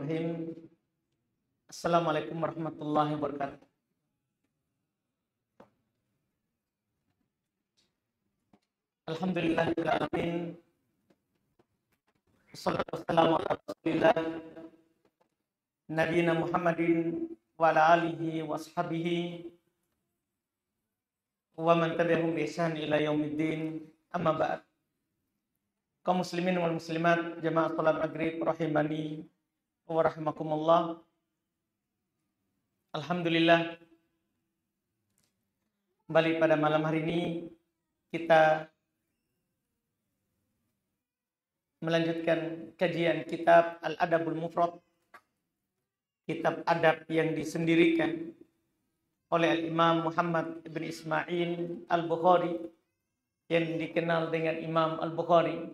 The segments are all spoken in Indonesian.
Bismillahirrahmanirrahim. Assalamualaikum warahmatullahi wabarakatuh. Alhamdulillahirabbil alamin. Wassalatu wassalamu ala Rasulillah nabiyina Muhammadin wa ala alihi wa ashabihi wa man tabi'ahum bi ihsan ila yaumiddin. Amma ba'd. Kaum muslimin wal muslimat jamaah salat maghrib rahimani wa rahimakumullah. Alhamdulillah, kembali pada malam hari ini kita melanjutkan kajian kitab Al-Adabul Mufrad, kitab adab yang disendirikan oleh Al-Imam Muhammad ibn Ismail Al-Bukhari yang dikenal dengan Imam Al-Bukhari.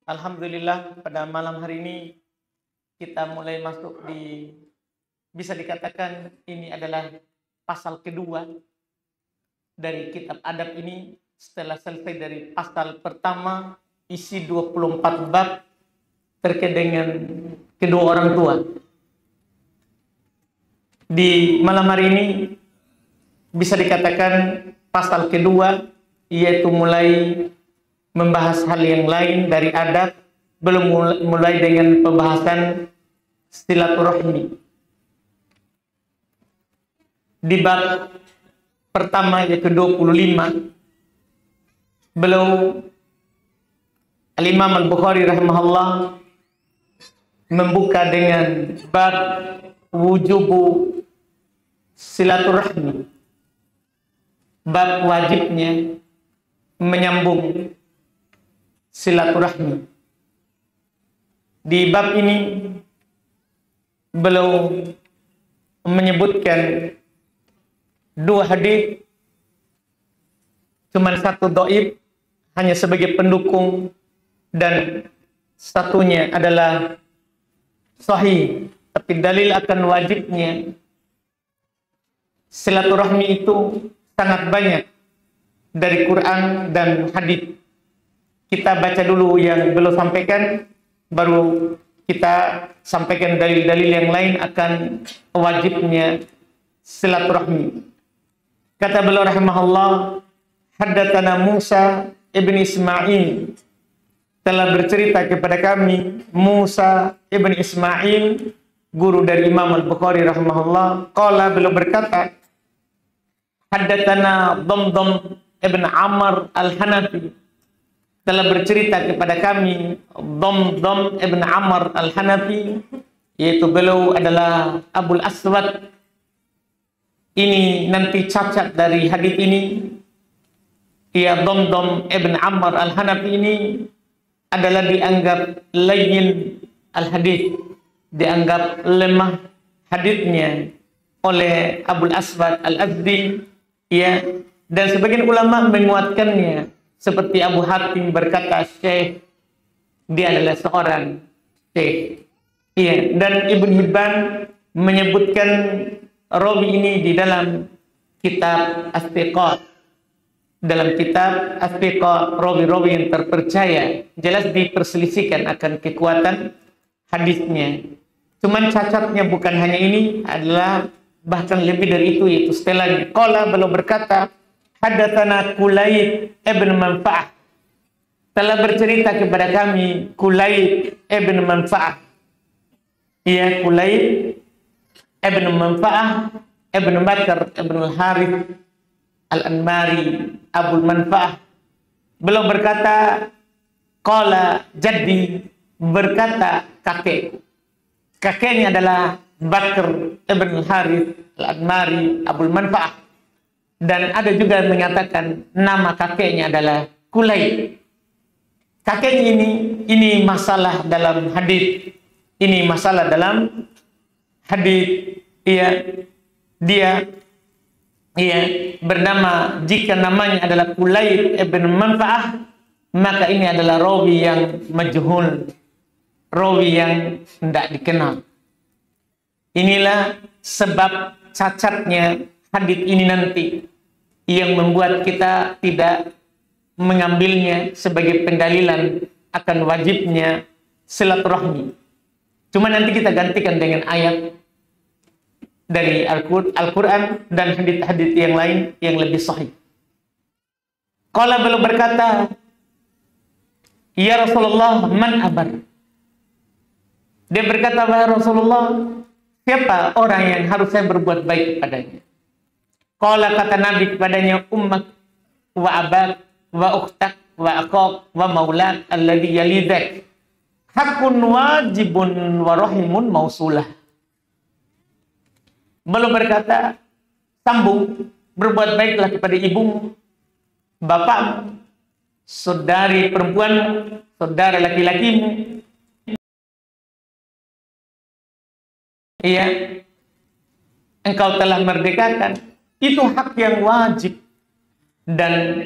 Alhamdulillah, pada malam hari ini kita mulai masuk di, bisa dikatakan ini adalah pasal kedua dari kitab adab ini setelah selesai dari pasal pertama isi 24 bab terkait dengan kedua orang tua. Di malam hari ini bisa dikatakan pasal kedua, yaitu mulai membahas hal yang lain dari adab, belum mulai dengan pembahasan silaturahmi. Di bab pertama yaitu 25, beliau Al-Imam Al-Bukhari rahimahullah membuka dengan bab wujubu silaturahmi, bab wajibnya menyambung silaturahmi. Di bab ini beliau menyebutkan dua hadis, cuma satu dhaif hanya sebagai pendukung dan satunya adalah sahih, tapi dalil akan wajibnya silaturahmi itu sangat banyak dari Quran dan hadis. Kita baca dulu yang belum sampaikan, baru kita sampaikan dalil-dalil yang lain akan wajibnya silaturahmi. Kata beliau rahimahullah, haddatsana Musa ibn Ismail, telah bercerita kepada kami Musa ibn Ismail, guru dari Imam Al-Bukhari rahimahullah. Qala, beliau berkata, haddatsana Damdam ibn Amr Al-Hanafi, telah bercerita kepada kami Damdam ibn Amr Al-Hanafi, yaitu beliau adalah Abul Aswad. Ini nanti cacat dari hadis ini. Ya, Damdam ibn Amr Al-Hanafi ini adalah dianggap layyin al-hadis, dianggap lemah hadisnya oleh Abul Aswad Al-Azdi, ya, dan sebagian ulama menguatkannya, seperti Abu Hatim berkata syekh, dia adalah seorang syekh. Iya, dan Ibn Hibban menyebutkan rawi ini di dalam kitab As-Thiqat. Dalam kitab As-Thiqat, rawi-rawi yang terpercaya, jelas diperselisihkan akan kekuatan hadisnya. Cuman cacatnya bukan hanya ini, adalah bahkan lebih dari itu, yaitu setelahnya. Qala, beliau berkata, haddatsana Kulayb ibn Manfa'ah, telah bercerita kepada kami Kulayb ibn Manfa'ah. Ia Kulayb ibn Manfa'ah ibn Bakar ibn al-Harith al-Anmari Abul Manfa'ah. Beliau berkata, qala jaddi, berkata kakek. Kakeknya adalah Bakar ibn al-Harith al-Anmari Abul Manfa'ah. Dan ada juga yang menyatakan nama kakeknya adalah Kulayb. Kakeknya ini masalah dalam hadis. Ini masalah dalam hadis. Dia bernama, jika namanya adalah Kulayb ibn Manfa'ah, maka ini adalah rawi yang majhul, rawi yang tidak dikenal. Inilah sebab cacatnya hadis ini nanti, yang membuat kita tidak mengambilnya sebagai pendalilan akan wajibnya silaturahmi. Cuma nanti kita gantikan dengan ayat dari Al-Quran dan hadits-hadits yang lain yang lebih sahih. Qala beliau berkata, ya Rasulullah, man abar? Dia berkata, wahai Rasulullah, siapa orang yang harus saya berbuat baik kepadanya? Qala, kata Nabi kepadanya, ummak wa abak wa ukhtak wa aqaq wa maulak alladhi yalidak hakun wajibun wa rahimun mausulah. Belum berkata, sambung, berbuat baiklah kepada ibumu, bapakmu, saudari perempuanmu, saudara laki-lakimu. Iya, engkau telah merdekakan. Itu hak yang wajib dan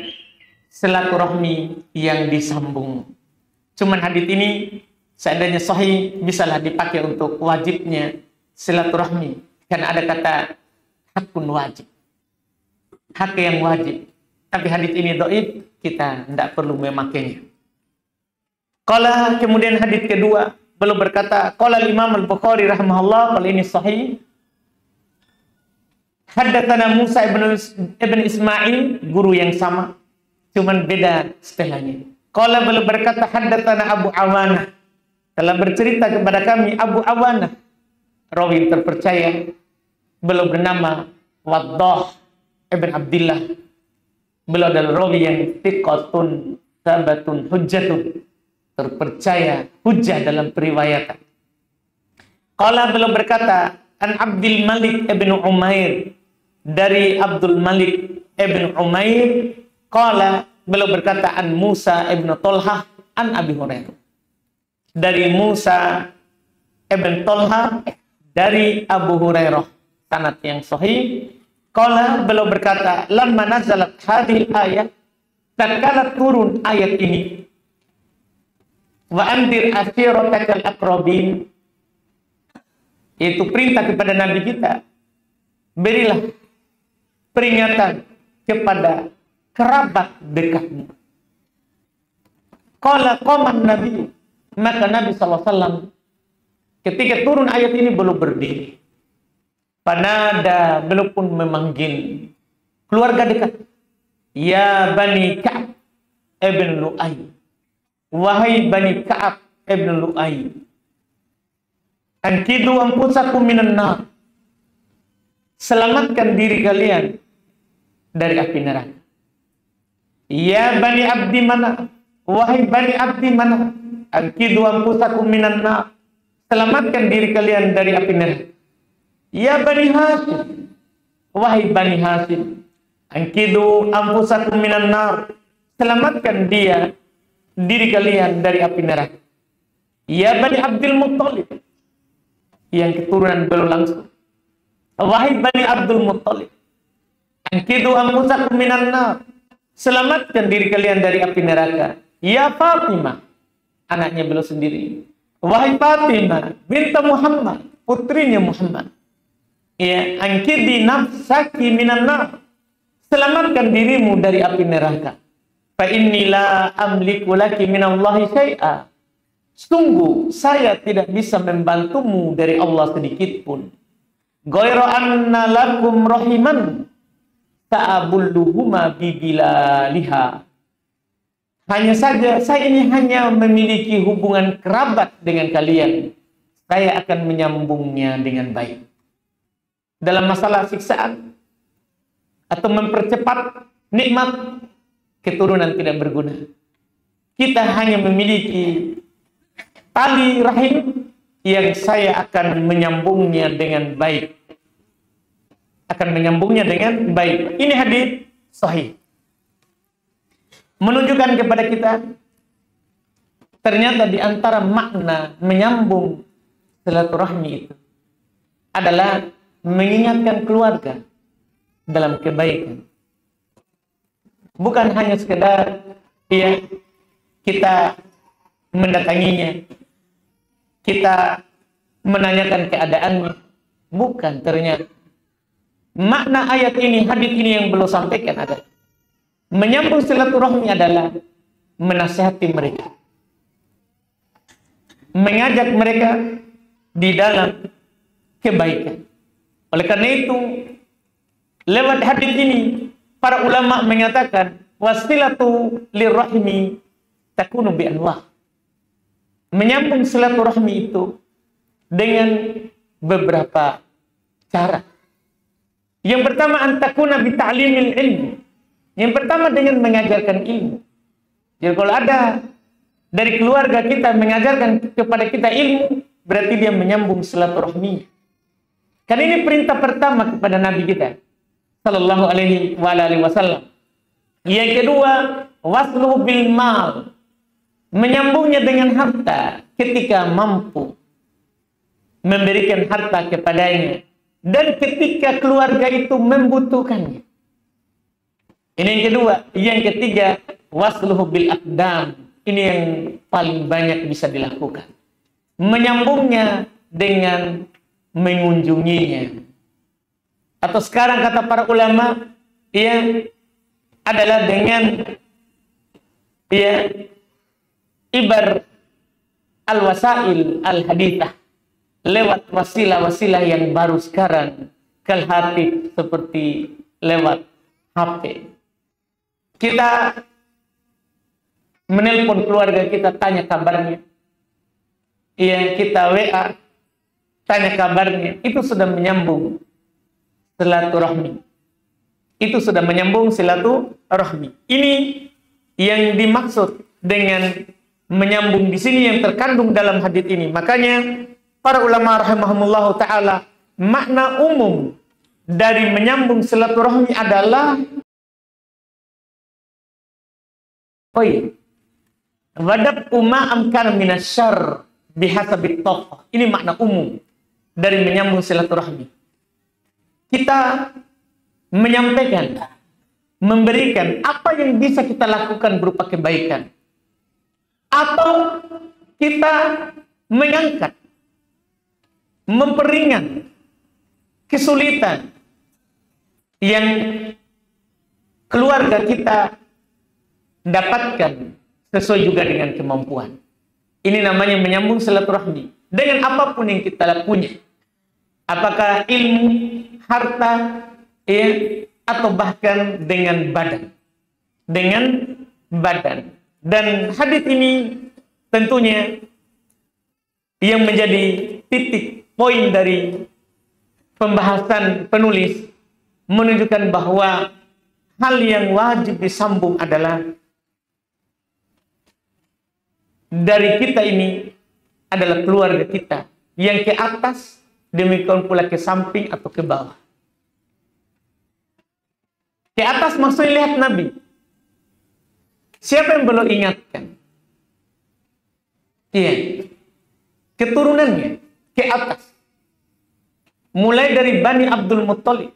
silaturahmi yang disambung. Cuman hadits ini seandainya sahih bisalah dipakai untuk wajibnya silaturahmi. Karena ada kata hakun wajib, hak yang wajib. Tapi hadits ini dhaif, kita tidak perlu memakainya. Qala, kemudian hadits kedua, belum berkata, qala Imam Al-Bukhari rahimahullah, kalau ini sahih. Haddatsana Musa ibn Ismail, guru yang sama, cuman beda setelahnya. Qala, belum berkata, haddatsana Abu Awanah, telah bercerita kepada kami Abu Awanah, rawi terpercaya, beliau bernama Waddah ibn Abdillah. Beliau adalah rawi yang thiqatun sabatun hujjatun, terpercaya, hujjah dalam periwayatan. Qala, beliau berkata, an Abdul Malik ibn Umair, dari Abdul Malik ibn Umair. Qala, beliau berkata, an Musa ibn Tolhah an Abi Hurairah, dari Musa ibn Tolhah dari Abu Hurairah, sanad yang sahih. Qala, beliau berkata, lamma nazalat hadhil ayat, tatkala turun ayat ini, wa andir ashiratakal aqrabin, itu perintah kepada Nabi kita, berilah peringatan kepada kerabat dekatmu. Qala qaman Nabi, maka Nabi SAW ketika turun ayat ini belum berdiri. Panada, belum pun memanggil keluarga dekat. Ya Bani Ka'ab ibn Lu'ay, wahai Bani Ka'ab ibn Lu'ay, ankidu anfusakum minan nar, selamatkan diri kalian dari api neraka. Ya Bani Abdi Manaf, wahai Bani Abdi Manaf, ankidu anfusakum minan nar, selamatkan diri kalian dari api neraka. Ya Bani Hashim, wahai Bani Hashim, ankidu anfusakum minan nar, selamatkan diri kalian dari api neraka. Ya Bani Abdul Muttalib, yang keturunan beliau langsung, wahai Bani Abdul Muttalib, ankidu anfusakum minan nar, selamatkan diri kalian dari api neraka. Ya Fatimah, anaknya beliau sendiri, wahai Fatimah binta Muhammad, putrinya Muhammad, ya, angkidi nafsaki minan nar, selamatkan dirimu dari api neraka. Fa inni la amliku laki minallahi syai'a, sungguh saya tidak bisa membantumu dari Allah sedikit pun. Ghairu anna lakum rahiman ta'abulluhuma bibilaliha, hanya saja saya ini hanya memiliki hubungan kerabat dengan kalian, saya akan menyambungnya dengan baik. Dalam masalah siksaan atau mempercepat nikmat, keturunan tidak berguna. Kita hanya memiliki tali rahim yang saya akan menyambungnya dengan baik. Akan menyambungnya dengan baik. Ini hadis sahih. Menunjukkan kepada kita, ternyata di antara makna menyambung silaturahmi itu adalah mengingatkan keluarga dalam kebaikan. Bukan hanya sekedar ya kita mendatanginya, kita menanyakan keadaannya. Bukan, ternyata makna ayat ini, hadis ini yang belum sampaikan adalah menyambung silaturahmi adalah menasihati mereka, mengajak mereka di dalam kebaikan. Oleh karena itu, lewat hadis ini para ulama mengatakan wasilatu lirrahmi takunu bi anwa. Menyambung silaturahmi itu dengan beberapa cara. Yang pertama antakuna bi ta'limil ilmi. Yang pertama dengan mengajarkan ilmu. Jadi kalau ada dari keluarga kita mengajarkan kepada kita ilmu, berarti dia menyambung silaturahmi. Karena ini perintah pertama kepada Nabi kita sallallahu alaihi wasallam. Yang kedua, wasluhu bil mal. Menyambungnya dengan harta ketika mampu memberikan harta kepadanya dan ketika keluarga itu membutuhkannya. Ini yang kedua. Yang ketiga, wasluhu bil aqdam. Ini yang paling banyak bisa dilakukan. Menyambungnya dengan mengunjunginya. Atau sekarang kata para ulama, ya adalah dengan ya ibar al-wasail al-hadithah, lewat wasilah-wasilah yang baru sekarang, kal hati seperti lewat HP. Kita menelpon keluarga kita, tanya kabarnya. Iya, kita WA, tanya kabarnya. Itu sudah menyambung silaturahmi. Itu sudah menyambung silaturahmi. Ini yang dimaksud dengan menyambung di sini yang terkandung dalam hadis ini. Makanya para ulama rahimahumullah taala, makna umum dari menyambung silaturahmi adalah wadab umma amkar minasyarr bihasabit taqah. Ini makna umum dari menyambung silaturahmi. Kita menyampaikan, memberikan apa yang bisa kita lakukan berupa kebaikan, atau kita mengangkat, memperingan kesulitan yang keluarga kita dapatkan sesuai juga dengan kemampuan. Ini namanya menyambung silaturahmi dengan apapun yang kita punya. Apakah ilmu, harta, ya, atau bahkan dengan badan. Dengan badan. Dan hadis ini tentunya yang menjadi titik poin dari pembahasan penulis menunjukkan bahwa hal yang wajib disambung adalah dari kita ini adalah keluarga kita yang ke atas, demikian pula ke samping atau ke bawah. Ke atas maksudnya lihat Nabi. Siapa yang belum ingatkan? Iya. Keturunannya ke atas. Mulai dari Bani Abdul Muttalib.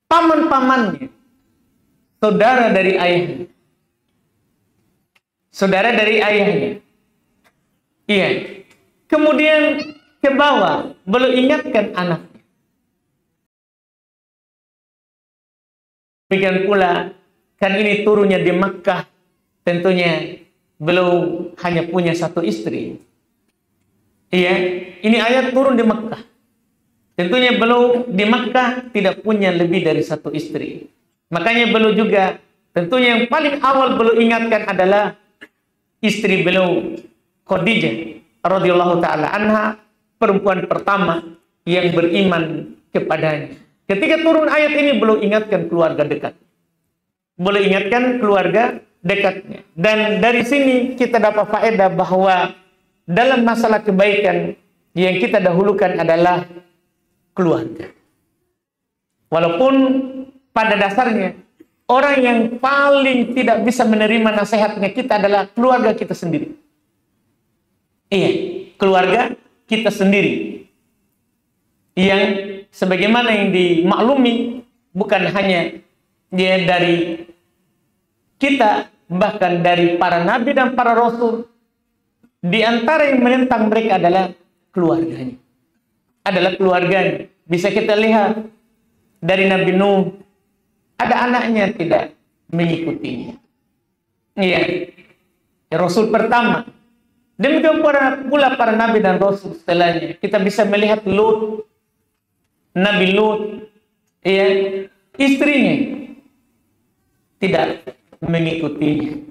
Paman-pamannya. Saudara dari ayahnya. Saudara dari ayahnya. Iya. Kemudian ke bawah. Belum ingatkan anaknya. Demikian pula. Kan ini turunnya di Makkah, tentunya belum hanya punya satu istri. Iya, ini ayat turun di Makkah. Tentunya belum di Makkah tidak punya lebih dari satu istri. Makanya belum juga, tentunya yang paling awal belum ingatkan adalah istri beliau Khadijah radhiyallahu taala anha, perempuan pertama yang beriman kepadanya. Ketika turun ayat ini belum ingatkan keluarga dekat. Boleh ingatkan keluarga dekatnya. Dan dari sini kita dapat faedah bahwa dalam masalah kebaikan yang kita dahulukan adalah keluarga. Walaupun pada dasarnya orang yang paling tidak bisa menerima nasihatnya kita adalah keluarga kita sendiri. Iya, keluarga kita sendiri. Yang sebagaimana yang dimaklumi bukan hanya dia dari kita, bahkan dari para nabi dan para rasul. Di antara yang menentang mereka adalah keluarganya. Adalah keluarganya. Bisa kita lihat dari Nabi Nuh, ada anaknya tidak mengikutinya. Iya. Rasul pertama Demikian pula para nabi dan rasul setelahnya. Kita bisa melihat Lut, Nabi Lut, ya, istrinya tidak mengikutinya.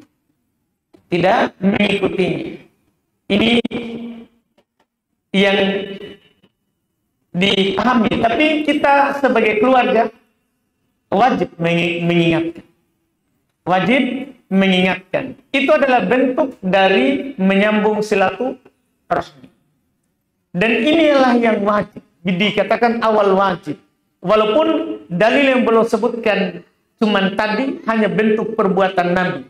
Tidak mengikutinya. Ini yang dipahami. Tapi kita sebagai keluarga wajib mengingatkan. Wajib mengingatkan. Itu adalah bentuk dari menyambung silaturahmi. Dan inilah yang wajib. Dikatakan awal wajib. Walaupun dalil yang belum sebutkan cuman tadi hanya bentuk perbuatan Nabi.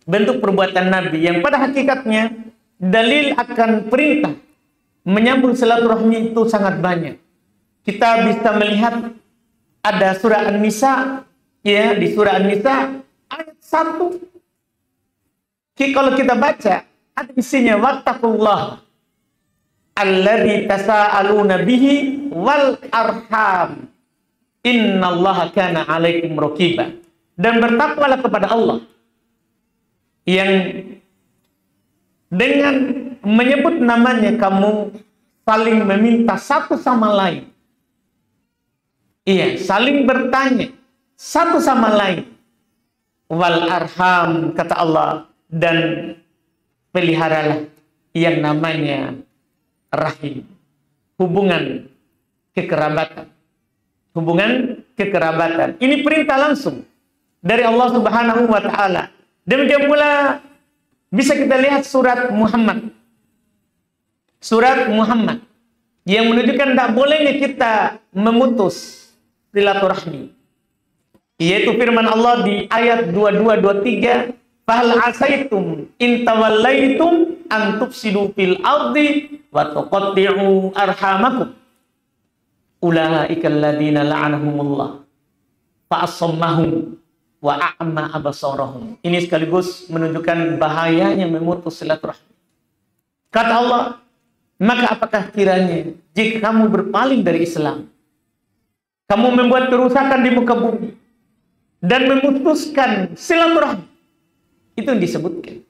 Bentuk perbuatan Nabi yang pada hakikatnya dalil akan perintah menyambung silaturahmi itu sangat banyak. Kita bisa melihat ada surah An-Nisa, ya, di surah An-Nisa ayat 1. Kalau kita baca, ada isinya wattaqullah alladzi tasaaluna bihi wal arham innallaha kana 'alaikum raqiba. Dan bertakwalah kepada Allah yang dengan menyebut namanya kamu saling meminta satu sama lain. Iya, saling bertanya satu sama lain. Wal arham, kata Allah, dan peliharalah yang namanya rahim. Hubungan kekerabatan. Hubungan kekerabatan. Ini perintah langsung dari Allah Subhanahu wa taala. Demikian pula bisa kita lihat surat Muhammad. Surat Muhammad yang menunjukkan tidak bolehnya kita memutus silaturahmi. Yaitu firman Allah di ayat 22-23, "Fahal asaitum in tawallaitum an tufsidu fil ardi wa tuqatti'u arhamakum. Ulaika alladziina la'anahumullah fa asammahum wa a'ma absarahum." Ini sekaligus menunjukkan bahayanya memutus silaturahmi. Kata Allah, maka apakah kiranya jika kamu berpaling dari Islam, kamu membuat kerusakan di muka bumi dan memutuskan silaturahmi, itu yang disebutkan.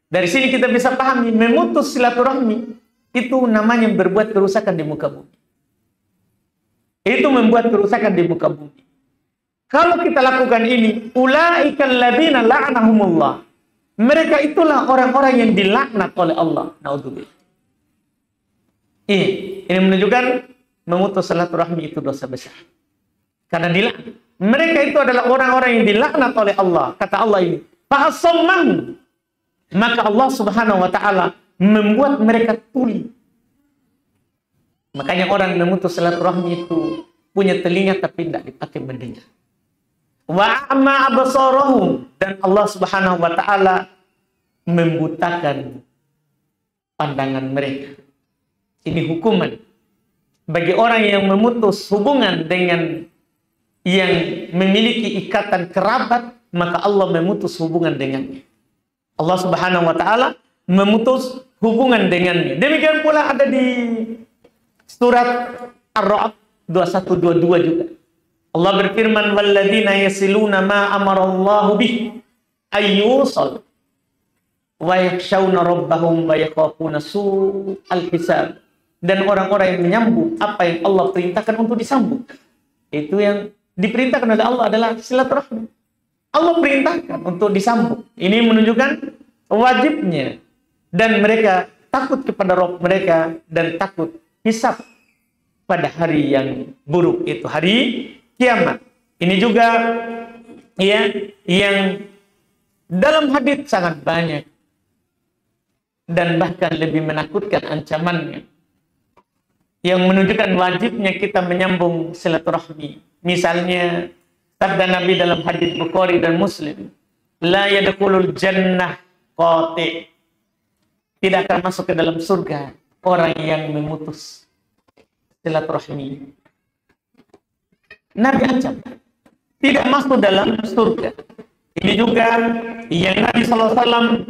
Dari sini kita bisa pahami memutus silaturahmi itu namanya berbuat kerusakan di muka bumi. Itu membuat kerusakan di muka bumi. Kalau kita lakukan ini, ulaikal ladzina la'anahumullah. Mereka itulah orang-orang yang dilaknat oleh Allah. Naudzubillah. Ini menunjukkan memutus silaturahmi itu dosa besar. Karena dilaknat. Mereka itu adalah orang-orang yang dilaknat oleh Allah. Kata Allah ini, fa'asammahu. Maka Allah Subhanahu wa taala membuat mereka tuli. Makanya orang memutus silaturahmi itu punya telinga tapi tidak dipakai mendengar. Wa'ama absarahum, dan Allah Subhanahu wa taala membutakan pandangan mereka. Ini hukuman bagi orang yang memutus hubungan dengan yang memiliki ikatan kerabat, maka Allah memutus hubungan dengannya. Allah Subhanahu wa taala memutus hubungan dengannya. Demikian pula ada di surat Ar-Ra'd 21-22 juga. Allah berfirman, walladzina yasiluna ma amarallahu bih ayyusal wa yakhshawna rabbahum wa yakhafuna su'al hisab. Dan orang-orang yang menyambung apa yang Allah perintahkan untuk disambung. Itu yang diperintahkan oleh Allah adalah silaturahmi. Allah perintahkan untuk disambung. Ini menunjukkan wajibnya. Dan mereka takut kepada Rabb mereka dan takut hisab pada hari yang buruk, itu hari kiamat. Ini juga ya yang dalam hadits sangat banyak dan bahkan lebih menakutkan ancamannya, yang menunjukkan wajibnya kita menyambung silaturahmi. Misalnya sabda Nabi dalam hadits Bukhari dan Muslim, la yadkhulul jannah qati', tidak akan masuk ke dalam surga orang yang memutus silaturahmi. Nabi ancam tidak masuk dalam surga. Ini juga yang Nabi SAW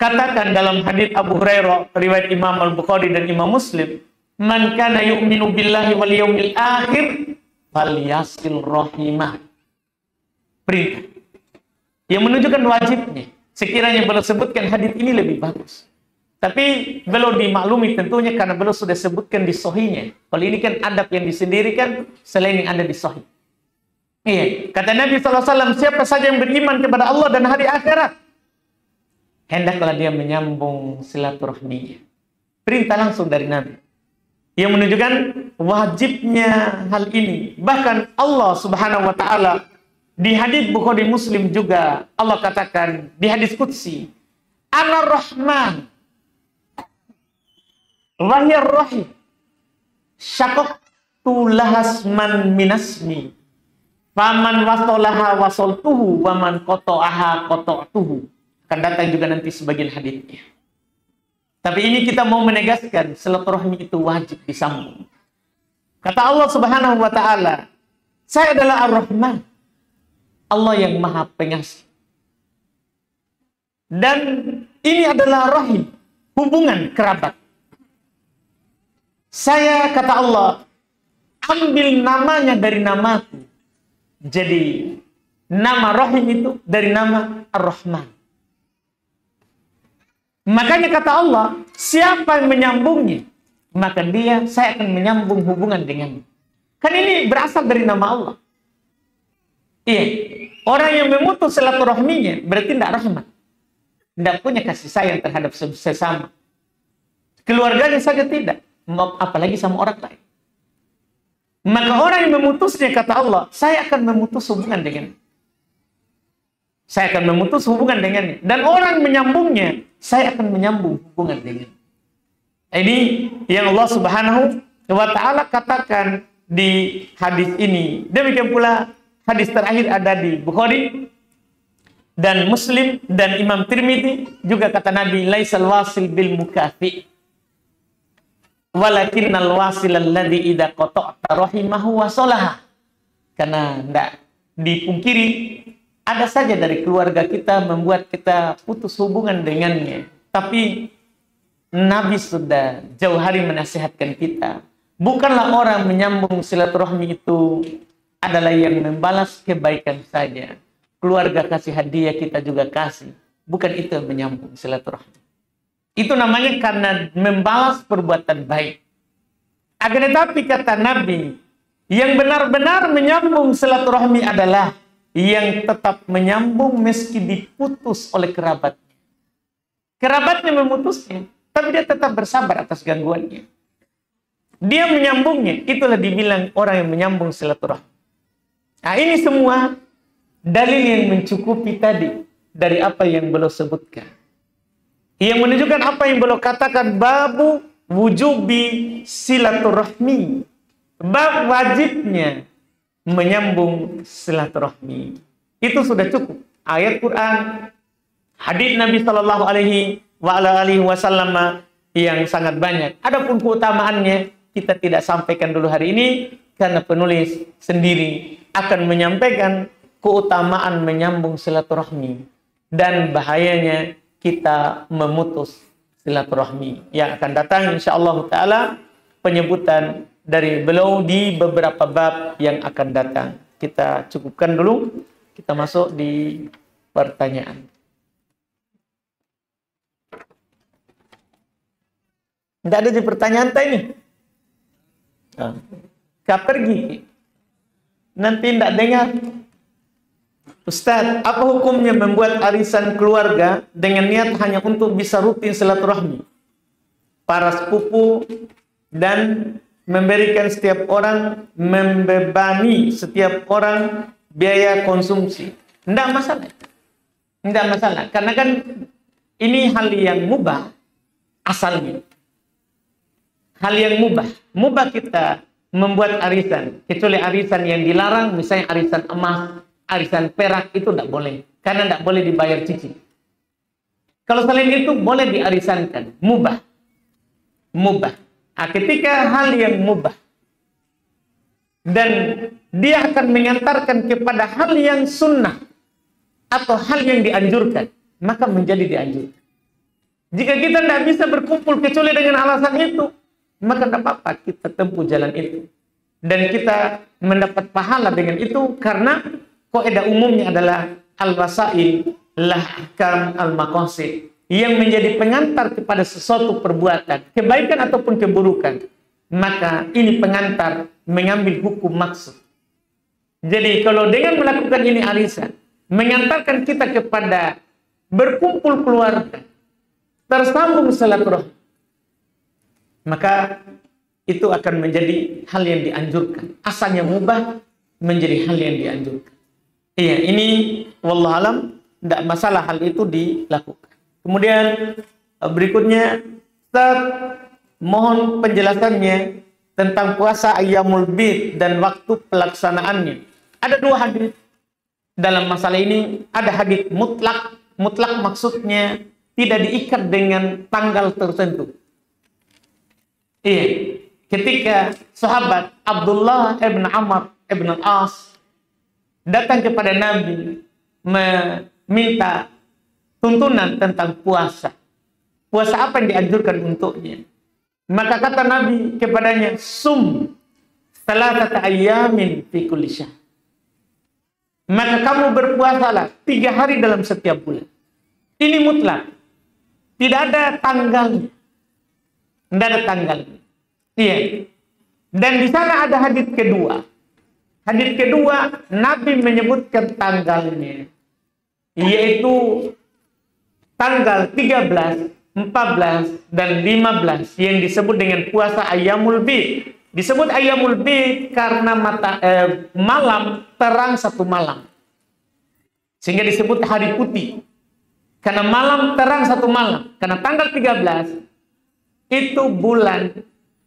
katakan dalam hadits Abu Hurairah riwayat Imam Al-Bukhari dan Imam Muslim, man kana yu'minu billahi wal yawmil akhir falyasil rahimah. Perintah yang menunjukkan wajibnya. Sekiranya boleh sebutkan hadits ini lebih bagus. Tapi belum dimaklumi tentunya karena belum sudah sebutkan di sahihnya. Kalau ini kan adab yang disendirikan selain yang ada di sahih. Iya, kata Nabi SAW, siapa saja yang beriman kepada Allah dan hari akhirat, hendaklah dia menyambung silaturahminya. Perintah langsung dari Nabi. Yang menunjukkan wajibnya hal ini. Bahkan Allah Subhanahu wa taala di hadis Bukhari Muslim juga Allah katakan di hadis qudsi, Ana Rahman wa hiya Rahim. Syaqaqtu lahasman minasmi. Faman wasolaha wasoltuhu wa man qata'aha qata'tuhu. Akan datang juga nanti sebagian hadisnya. Tapi ini kita mau menegaskan silaturahmi itu wajib disambung. Kata Allah Subhanahu wa taala, saya adalah Ar-Rahman. Allah yang Maha Pengasih. Dan ini adalah rahim, hubungan kerabat. Saya, kata Allah, ambil namanya dari namaku. Jadi nama rahim itu dari nama Ar-Rahman. Makanya kata Allah, siapa yang menyambungnya, maka saya akan menyambung hubungan dengannya. Kan ini berasal dari nama Allah. Iya, orang yang memutus silaturahminya berarti tidak rahmat, tidak punya kasih sayang terhadap sesama. Keluarganya saja tidak, apalagi sama orang lain. Maka orang yang memutusnya, kata Allah, saya akan memutus hubungan dengannya. Saya akan memutus hubungan dengannya. Dan orang menyambungnya, saya akan menyambung hubungan dengannya. Ini yang Allah Subhanahu wa taala katakan di hadis ini. Demikian pula hadis terakhir ada di Bukhari dan Muslim dan Imam Tirmidzi juga kata Nabi, laisal wasil bil mukafi walakinnal wasil alladzi idza qata'ta rahimahu wasalaha. Karena tidak dipungkiri, ada saja dari keluarga kita membuat kita putus hubungan dengannya. Tapi Nabi sudah jauh hari menasihatkan kita. Bukanlah orang menyambung silaturahmi itu adalah yang membalas kebaikan saja. Keluarga kasih hadiah, kita juga kasih. Bukan itu yang menyambung silaturahmi. Itu namanya karena membalas perbuatan baik. Akan tetapi kata Nabi, yang benar-benar menyambung silaturahmi adalah yang tetap menyambung meski diputus oleh kerabatnya. Kerabatnya memutusnya, tapi dia tetap bersabar atas gangguannya. Dia menyambungnya, itulah dibilang orang yang menyambung silaturahmi. Nah, ini semua dalil yang mencukupi tadi dari apa yang beliau sebutkan. Yang menunjukkan apa yang beliau katakan, babu wujubi silaturahmi. Bab wajibnya menyambung silaturahmi. Itu sudah cukup. Ayat Quran, hadis Nabi Shallallahu Alaihi Wasallam yang sangat banyak. Adapun keutamaannya kita tidak sampaikan dulu hari ini karena penulis sendiri akan menyampaikan keutamaan menyambung silaturahmi dan bahayanya kita memutus silaturahmi. Yang akan datang insyaallah taala penyebutan dari beliau di beberapa bab yang akan datang. Kita cukupkan dulu. Kita masuk di pertanyaan. Tidak ada di pertanyaan ini. Kau pergi. Nanti tidak dengar. Ustaz, apa hukumnya membuat arisan keluarga dengan niat hanya untuk bisa rutin silaturahmi? Para sepupu dan memberikan setiap orang, membebani setiap orang biaya konsumsi. Tidak masalah. Tidak masalah. Karena kan ini hal yang mubah asalnya. Hal yang mubah. Mubah kita membuat arisan. Kecuali arisan yang dilarang, misalnya arisan emas, arisan perak, itu tidak boleh. Karena tidak boleh dibayar cicil. Kalau selain itu, boleh diarisankan. Mubah. Mubah. Nah, ketika hal yang mubah dan dia akan mengantarkan kepada hal yang sunnah atau hal yang dianjurkan, maka menjadi dianjurkan. Jika kita tidak bisa berkumpul kecuali dengan alasan itu, maka tidak apa-apa kita tempuh jalan itu. Dan kita mendapat pahala dengan itu karena kaidah umumnya adalah al-wasail lah ahkam al-maqasid. yang menjadi pengantar kepada sesuatu perbuatan, kebaikan ataupun keburukan, maka ini pengantar mengambil hukum maksud. Jadi kalau dengan melakukan ini arisan, mengantarkan kita kepada berkumpul keluarga, tersambung silaturahmi, maka itu akan menjadi hal yang dianjurkan. Asalnya mubah menjadi hal yang dianjurkan. Iya, ini wallahualam tidak masalah hal itu dilakukan. Kemudian berikutnya, Ustaz, mohon penjelasannya tentang puasa Ayyamul Bid dan waktu pelaksanaannya. Ada dua hadis dalam masalah ini. Ada hadis mutlak. Mutlak maksudnya tidak diikat dengan tanggal tertentu. Iya. Ketika sahabat Abdullah ibn Amr ibn al-As datang kepada Nabi meminta tuntunan tentang puasa. Puasa apa yang dianjurkan untuknya? Maka kata Nabi kepadanya, sum salatata ayyamin fi kulli syahr. Maka kamu berpuasalah 3 hari dalam setiap bulan. Ini mutlak. Tidak ada tanggalnya. Tidak ada tanggalnya. Iya. Dan di sana ada hadis kedua. Hadis kedua, Nabi menyebutkan tanggalnya, yaitu tanggal 13, 14, dan 15 yang disebut dengan puasa Ayyamul Bid. Disebut Ayyamul Bid karena malam terang satu malam, sehingga disebut hari putih. Karena malam terang satu malam. Karena tanggal 13 itu bulan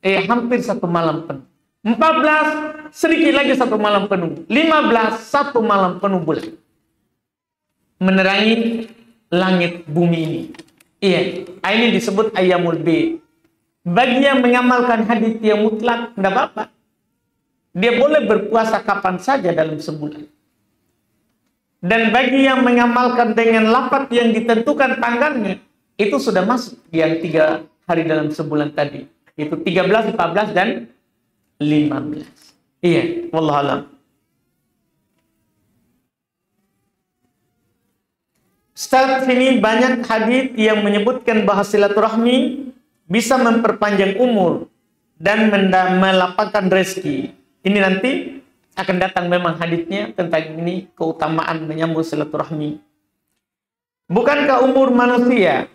hampir satu malam penuh. 14 sedikit lagi satu malam penuh. 15 satu malam penuh bulan, menerangi langit bumi ini. Iya, ini disebut Ayyamul Bid. Bagi yang mengamalkan hadis yang mutlak, tidak apa-apa. Dia boleh berpuasa kapan saja dalam sebulan. Dan bagi yang mengamalkan dengan lafaz yang ditentukan tanggalnya, itu sudah masuk yang 3 hari dalam sebulan tadi. Itu 13, 14, dan 15. Iya, wallahualam. Ustaz, ini banyak hadis yang menyebutkan bahwa silaturahmi bisa memperpanjang umur dan melapangkan rezeki. Ini nanti akan datang memang hadisnya tentang ini, keutamaan menyambung silaturahmi. Bukankah umur manusia,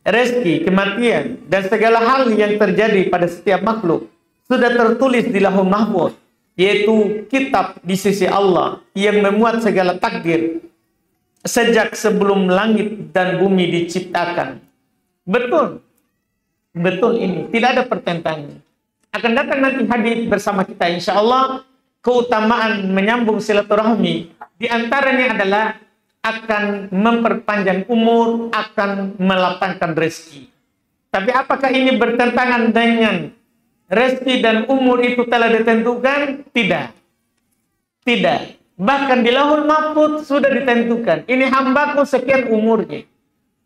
rezeki, kematian, dan segala hal yang terjadi pada setiap makhluk sudah tertulis di Lauhul Mahfuz, yaitu kitab di sisi Allah yang memuat segala takdir sejak sebelum langit dan bumi diciptakan. Betul. Betul ini. Tidak ada pertentangan. Akan datang nanti hadis bersama kita insya Allah. Keutamaan menyambung silaturahmi di antaranya adalah akan memperpanjang umur, akan melapangkan rezeki. Tapi apakah ini bertentangan dengan rezeki dan umur itu telah ditentukan? Tidak. Tidak. Bahkan di Lauhul Mahfuz sudah ditentukan. Ini hambaku sekian umurnya.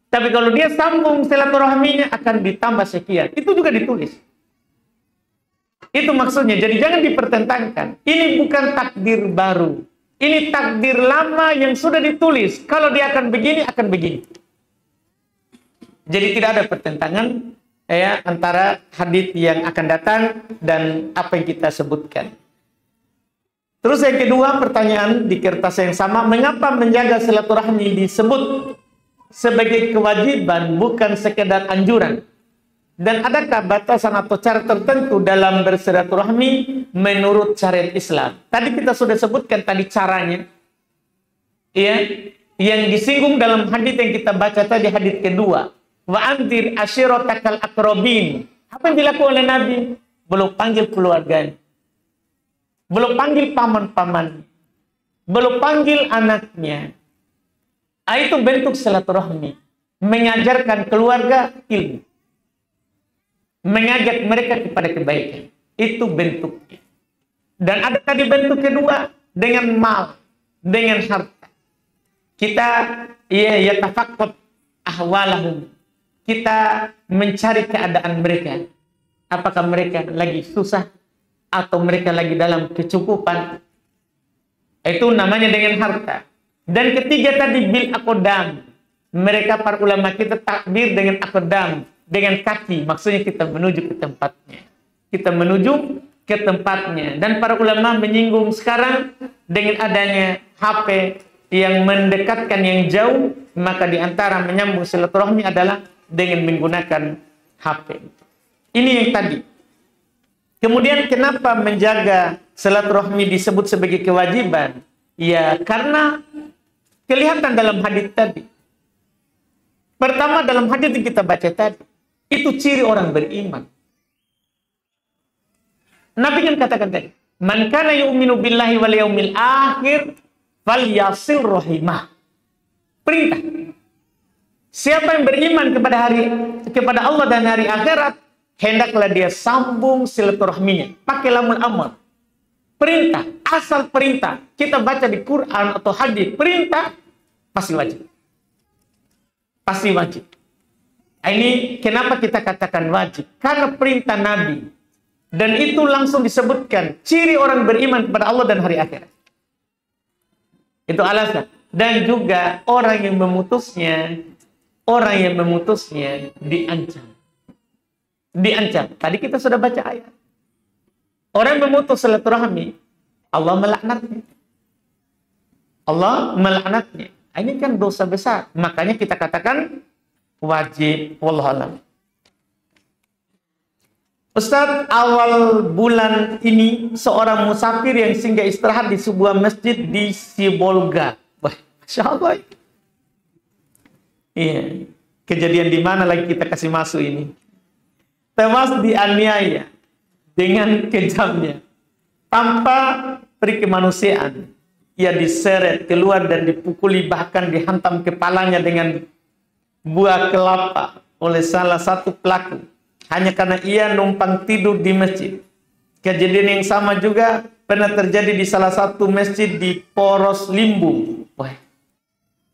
Tapi kalau dia sambung silaturahminya akan ditambah sekian. Itu juga ditulis. Itu maksudnya. Jadi jangan dipertentangkan. Ini bukan takdir baru. Ini takdir lama yang sudah ditulis. Kalau dia akan begini, akan begini. Jadi tidak ada pertentangan ya antara hadis yang akan datang dan apa yang kita sebutkan. Terus yang kedua, pertanyaan di kertas yang sama, mengapa menjaga silaturahmi disebut sebagai kewajiban bukan sekedar anjuran? Dan adakah batasan atau cara tertentu dalam bersilaturahmi menurut syariat Islam? Tadi kita sudah sebutkan tadi caranya. Ya, yang disinggung dalam hadis yang kita baca tadi, hadis kedua. Wa anzir ashiratakal aqrabin. Apa yang dilakukan oleh Nabi? Belum panggil keluarganya. Belum panggil paman-paman. Belum panggil anaknya. Itu bentuk silaturahmi. Mengajarkan keluarga ilmu. Mengajak mereka kepada kebaikan. Itu bentuknya. Dan ada tadi bentuk kedua dengan mal, dengan harta. Kita yatafaqqad ahwalahum. Kita mencari keadaan mereka. Apakah mereka lagi susah atau mereka lagi dalam kecukupan? Itu namanya dengan harta. Dan ketiga tadi bil aqdam. mereka para ulama kita takbir dengan aqdam, dengan kaki, maksudnya kita menuju ke tempatnya. Kita menuju ke tempatnya. Dan para ulama menyinggung sekarang dengan adanya HP yang mendekatkan yang jauh, maka diantara menyambung silaturahmi adalah dengan menggunakan HP. Ini yang tadi. Kemudian kenapa menjaga silaturahmi disebut sebagai kewajiban? Ya, karena kelihatan dalam hadis tadi. Pertama dalam hadis yang kita baca tadi, itu ciri orang beriman. Nabi kan katakan tadi, "Man kana yu'minu billahi wal yaumil akhir falyasil rahimah." Perintah. Siapa yang beriman kepada Allah dan hari akhirat, hendaklah dia sambung silaturahminya. Pakai lamul amr. Perintah, asal perintah. Kita baca di Quran atau hadis, perintah pasti wajib. Pasti wajib. Ini kenapa kita katakan wajib? Karena perintah Nabi. Dan itu langsung disebutkan ciri orang beriman kepada Allah dan hari akhirat. Itu alasan. Dan juga orang yang memutusnya diancam. Diancam. Tadi kita sudah baca ayat. Orang yang memutus silaturahmi, Allah melaknatnya. Allah melaknatnya. Ini kan dosa besar. Makanya kita katakan wajib. Wallahu a'lam. Ustaz, awal bulan ini seorang musafir yang singgah istirahat di sebuah masjid di Sibolga. Wah, Masya Allah. Iya. Kejadian di mana lagi kita kasih masuk ini? Tewas dianiaya dengan kejamnya. Tanpa perikemanusiaan. Ia diseret keluar dan dipukuli, bahkan dihantam kepalanya dengan buah kelapa oleh salah satu pelaku. Hanya karena ia numpang tidur di masjid. Kejadian yang sama juga pernah terjadi di salah satu masjid di Poros Limbung. Wah,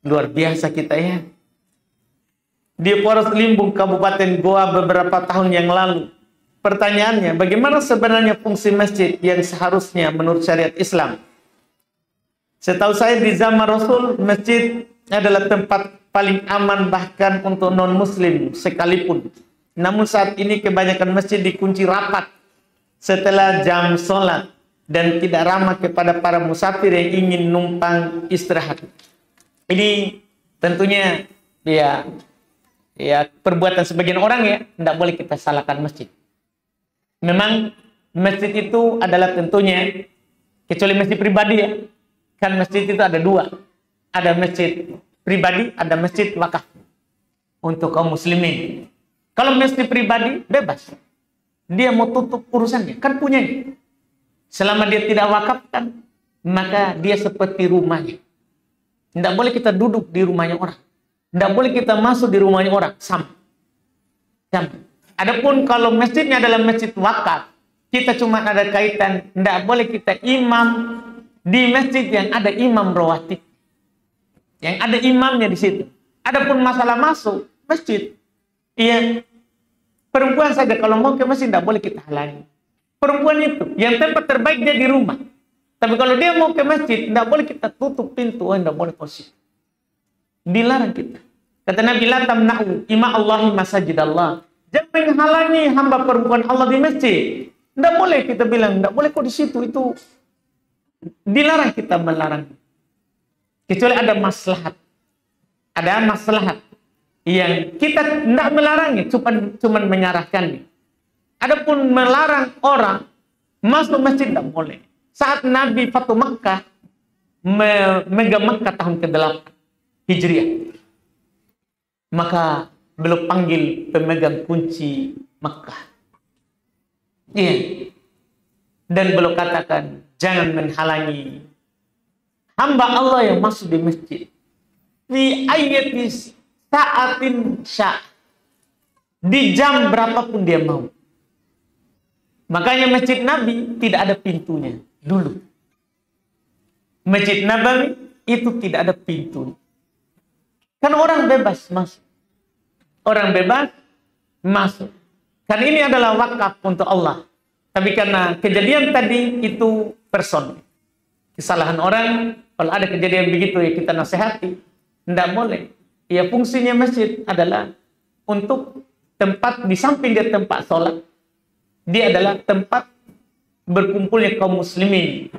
luar biasa kita ya. Di Poros Limbung, Kabupaten Goa beberapa tahun yang lalu. Pertanyaannya, bagaimana sebenarnya fungsi masjid yang seharusnya menurut syariat Islam? Setahu saya di zaman Rasul, masjid adalah tempat paling aman bahkan untuk non-muslim sekalipun. Namun saat ini kebanyakan masjid dikunci rapat setelah jam sholat dan tidak ramah kepada para musafir yang ingin numpang istirahat. Ini tentunya ya perbuatan sebagian orang ya, tidak boleh kita salahkan masjid. Memang masjid itu adalah tentunya, kecuali masjid pribadi ya, kan masjid itu ada dua. Ada masjid pribadi, ada masjid wakaf untuk kaum muslimin. Kalau masjid pribadi, bebas. Dia mau tutup urusannya, kan punyanya. Selama dia tidak wakafkan, maka dia seperti rumahnya. Tidak boleh kita duduk di rumahnya orang. Tidak boleh kita masuk di rumahnya orang. Sama. Adapun kalau masjidnya adalah masjid wakaf, kita cuma ada kaitan, tidak boleh kita imam di masjid yang ada imam rawatib. Yang ada imamnya di situ. Adapun masalah masuk masjid, iya, perempuan saja kalau mau ke masjid tidak boleh kita halangi. Perempuan itu yang tempat terbaik dia di rumah. Tapi kalau dia mau ke masjid, tidak boleh kita tutup pintu, tidak boleh posisi. Dilarang kita. Kata Nabi, la tamna'u ima Allahi masajidallah. Jangan menghalangi hamba perempuan Allah di masjid. Tidak boleh kita bilang, tidak boleh kok di situ, itu dilarang kita melarang. Kecuali ada maslahat. Ada maslahat yang kita tidak melarangnya, cuma menyarankannya. Adapun melarang orang masuk masjid tidak boleh. Saat Nabi Fatu Makkah, megang Makkah tahun ke-8 Hijriah, maka beliau panggil pemegang kunci Makkah. Iya. Dan beliau katakan, jangan menghalangi hamba Allah yang masuk di masjid. Fi ayyatis sa'atin sya'. Di jam berapapun dia mau. Makanya masjid Nabi tidak ada pintunya dulu. Masjid Nabawi itu tidak ada pintu. Kan orang bebas masuk. Orang bebas masuk. Kan ini adalah wakaf untuk Allah. Tapi karena kejadian tadi itu person. Kesalahan orang, kalau ada kejadian begitu ya kita nasihati. Tidak boleh. Ya, fungsinya masjid adalah untuk tempat, di samping dia tempat sholat, dia adalah tempat berkumpulnya kaum muslimin.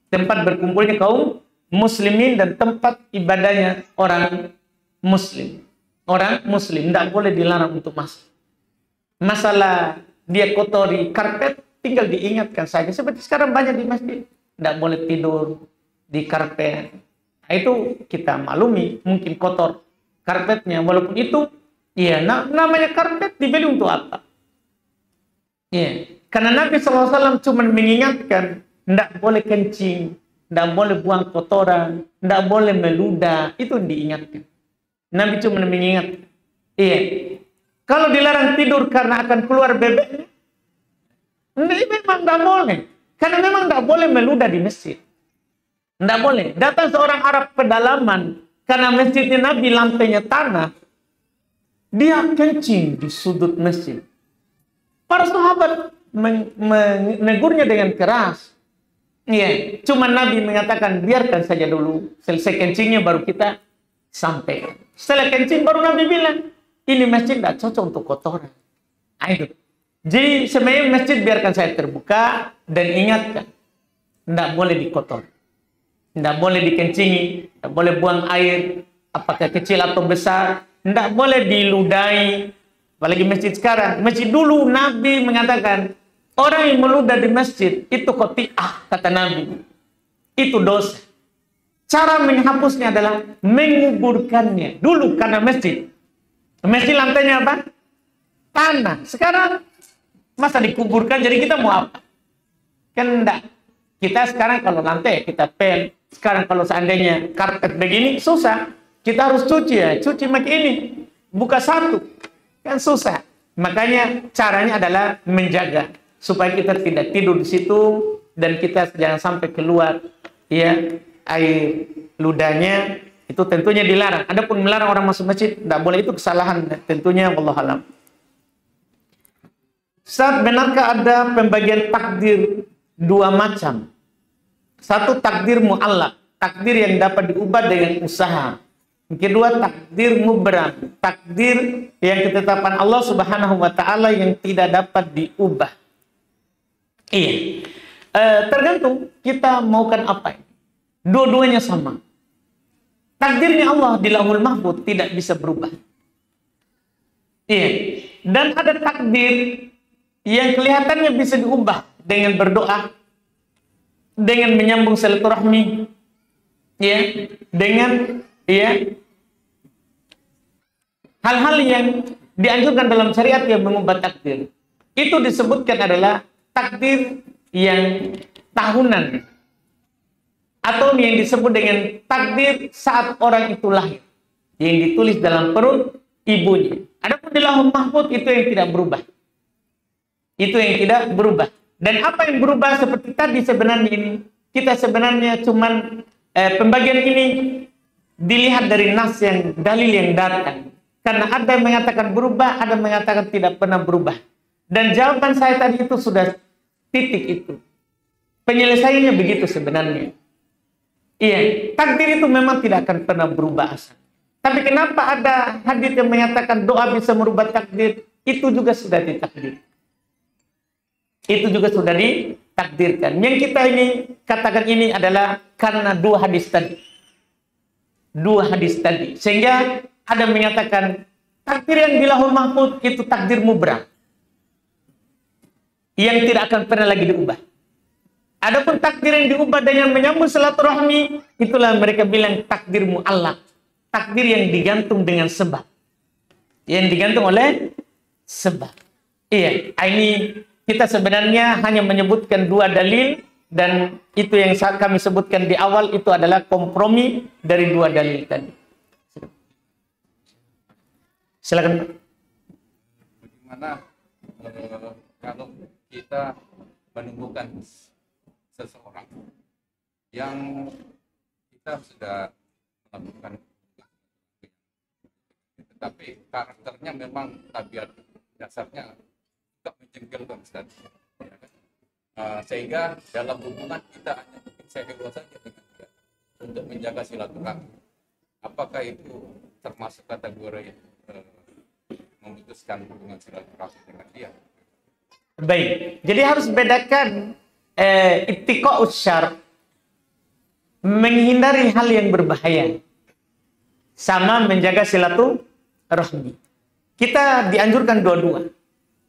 Tempat berkumpulnya kaum muslimin dan tempat ibadahnya orang muslim. Orang muslim tidak boleh dilarang untuk masuk. Masalah dia kotori karpet, tinggal diingatkan saja. Seperti sekarang banyak di masjid, tidak boleh tidur di karpet. Nah, itu kita maklumi, mungkin kotor karpetnya. Walaupun itu, ya namanya karpet dibeli untuk apa? Ya, karena Nabi SAW cuma mengingatkan, tidak boleh kencing, tidak boleh buang kotoran, tidak boleh meludah. Itu diingatkan. Nabi cuma mengingat. Iya. Kalau dilarang tidur karena akan keluar bebeknya, ini memang tidak boleh. Karena memang tidak boleh meludah di masjid. Tidak boleh. Datang seorang Arab pedalaman, karena masjidnya Nabi lantainya tanah, dia kencing di sudut masjid. Para sahabat menegurnya dengan keras. Iya. Cuma Nabi mengatakan, biarkan saja dulu. Selesai kencingnya baru kita sampai. Setelah kencing baru Nabi bilang, ini masjid tidak cocok untuk kotoran. Ayo. Jadi sebenarnya masjid biarkan saya terbuka dan ingatkan, tidak boleh dikotor, tidak boleh dikencingi, tidak boleh buang air, apakah kecil atau besar, tidak boleh diludahi. Apalagi masjid sekarang. Masjid dulu Nabi mengatakan, orang yang meludah di masjid itu khoti'ah, kata Nabi. Itu dosa. Cara menghapusnya adalah menguburkannya. Dulu karena masjid. Masjid lantainya apa? Tanah. Sekarang masa dikuburkan, jadi kita mau apa? Kan enggak. Kita sekarang kalau lantai kita pel. Sekarang kalau seandainya karpet begini susah. Kita harus cuci ya. Cuci pakai ini. Buka satu. Kan susah. Makanya caranya adalah menjaga supaya kita tidak tidur di situ dan kita jangan sampai keluar ya air ludahnya, itu tentunya dilarang. Adapun melarang orang masuk masjid tidak boleh, itu kesalahan tentunya, wallahu alam. Ustaz, benarkah ada pembagian takdir dua macam? Satu takdir mu'allaq, takdir yang dapat diubah dengan usaha. Yang kedua takdir mubram, takdir yang ketetapan Allah Subhanahu wa taala yang tidak dapat diubah. Iya. Tergantung kita maukan apa. Dua-duanya sama. Takdirnya Allah di Lauhul Mahfuz tidak bisa berubah. Iya. Dan ada takdir yang kelihatannya bisa diubah dengan berdoa, dengan menyambung silaturahmi, ya, dengan hal-hal yang dianjurkan dalam syariat yang mengubah takdir. Itu disebutkan adalah takdir yang tahunan, atau yang disebut dengan takdir saat orang itu lahir, yang ditulis dalam perut ibunya. Adapun di Lauhul Mahfuz itu yang tidak berubah. Itu yang tidak berubah. Dan apa yang berubah seperti tadi sebenarnya ini, kita sebenarnya cuman pembagian ini dilihat dari nas yang dalil yang datang. Karena ada yang mengatakan berubah, ada yang mengatakan tidak pernah berubah. Dan jawaban saya tadi itu sudah titik itu. Penyelesaiannya begitu sebenarnya. Iya, takdir itu memang tidak akan pernah berubah asal. Tapi kenapa ada hadis yang mengatakan doa bisa merubah takdir? Itu juga sudah ditakdir. Itu juga sudah ditakdirkan. Yang kita ini katakan ini adalah karena dua hadis tadi. Dua hadis tadi. Sehingga ada yang mengatakan takdir yang di Lauhul Mahfuz itu takdir mubram, yang tidak akan pernah lagi diubah. Adapun takdir yang diubah dengan menyambung silaturahmi, itulah mereka bilang takdir mu'allaq, takdir yang digantung dengan sebab, yang digantung oleh sebab. Iya, ini kita sebenarnya hanya menyebutkan dua dalil, dan itu yang kami sebutkan di awal itu adalah kompromi dari dua dalil tadi. Silakan. Bagaimana kalau kita menemukan seseorang yang kita sudah melakukan, tetapi karakternya memang tabiat dasarnya tidak menjengkelkan, Ustaz. Sehingga dalam hubungan kita hanya mungkin saya saja dengan dia untuk menjaga silaturahmi. Apakah itu termasuk kategori memutuskan hubungan silaturahmi dengan dia. Baik, jadi harus bedakan ittiqa'us syarr, menghindari hal yang berbahaya, sama menjaga silaturahmi. Kita dianjurkan dua-dua.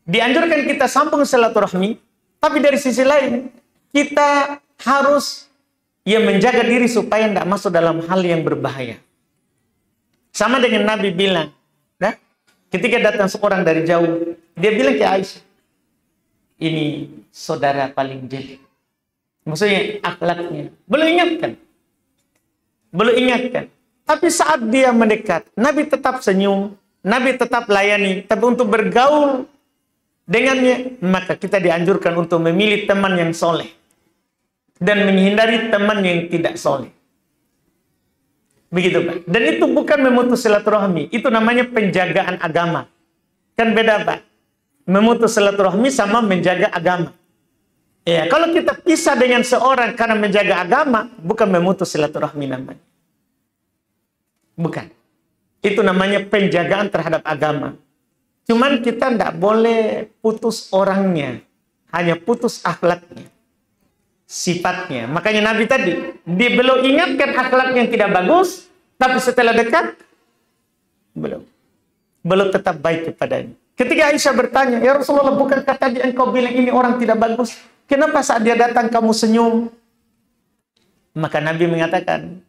Dianjurkan kita sambung silaturahmi, tapi dari sisi lain kita harus menjaga diri supaya tidak masuk dalam hal yang berbahaya. Sama dengan Nabi bilang, ketika datang seorang dari jauh, dia bilang ke Aisyah, ini saudara paling jelek. Maksudnya akhlaknya. Belum ingatkan. Tapi saat dia mendekat, Nabi tetap senyum, Nabi tetap layani. Tapi untuk bergaul dengannya, maka kita dianjurkan untuk memilih teman yang soleh dan menghindari teman yang tidak soleh. Begitu, Pak. Dan itu bukan memutus silaturahmi, itu namanya penjagaan agama. Kan beda, Pak. Memutus silaturahmi sama menjaga agama. Ya, kalau kita pisah dengan seorang karena menjaga agama, bukan memutus silaturahmi namanya. Bukan. Itu namanya penjagaan terhadap agama. Cuman kita tidak boleh putus orangnya, hanya putus akhlaknya, sifatnya. Makanya Nabi tadi, dia belum ingatkan akhlak yang tidak bagus, tapi setelah dekat, belum tetap baik kepadanya. Ketika Aisyah bertanya, ya Rasulullah, bukankah tadi engkau bilang ini orang tidak bagus? Kenapa saat dia datang kamu senyum? Maka Nabi mengatakan,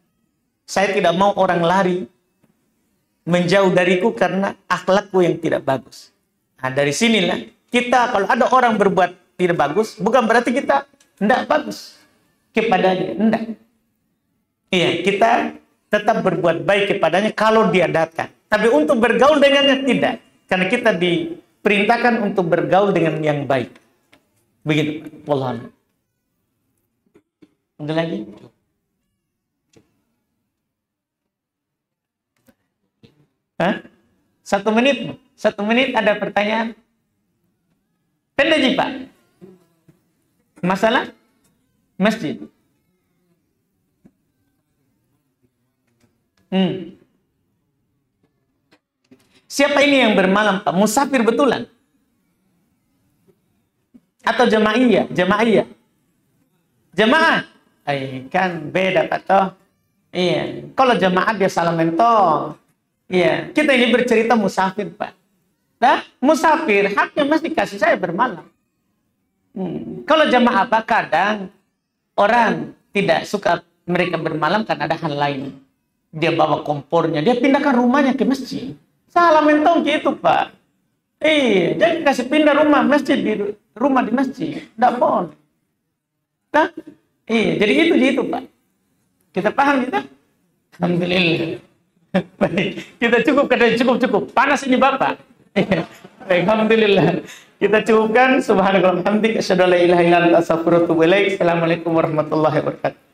saya tidak mau orang lari menjauh dariku karena akhlakku yang tidak bagus. Nah, dari sinilah kita kalau ada orang berbuat tidak bagus, bukan berarti kita tidak bagus kepadanya. Tidak. Iya, kita tetap berbuat baik kepadanya kalau dia datang. Tapi untuk bergaul dengannya tidak. Karena kita diperintahkan untuk bergaul dengan yang baik. Begitu. Wallahualam. Ada lagi? Hah? 1 menit? 1 menit ada pertanyaan? Pendaji, Pak. Masalah? Masjid. Siapa ini yang bermalam, Pak? Musafir betulan? Atau jamaah? Jamaah? Kan beda, Pak, toh. Iya. Kalau jamaah dia salam mentong. Iya. Kita ini bercerita musafir, Pak. Musafir, haknya mesti kasih saya bermalam. Kalau jamaah, Pak, kadang orang tidak suka mereka bermalam karena ada hal lain. Dia bawa kompornya, dia pindahkan rumahnya ke masjid. Salah mentong gitu, Pak. Jadi kasih pindah rumah masjid rumah di masjid. Tidak boleh. Jadi itu, Pak. Kita paham kita? Alhamdulillah. Baik, kita cukup. Panas ini, Bapak. Baik, alhamdulillah. Kita cukupkan. Subhanallah, hamdika, asyhadu an la ilaha illa anta, astaghfiruka wa atubu ilaik. Assalamualaikum warahmatullahi wabarakatuh.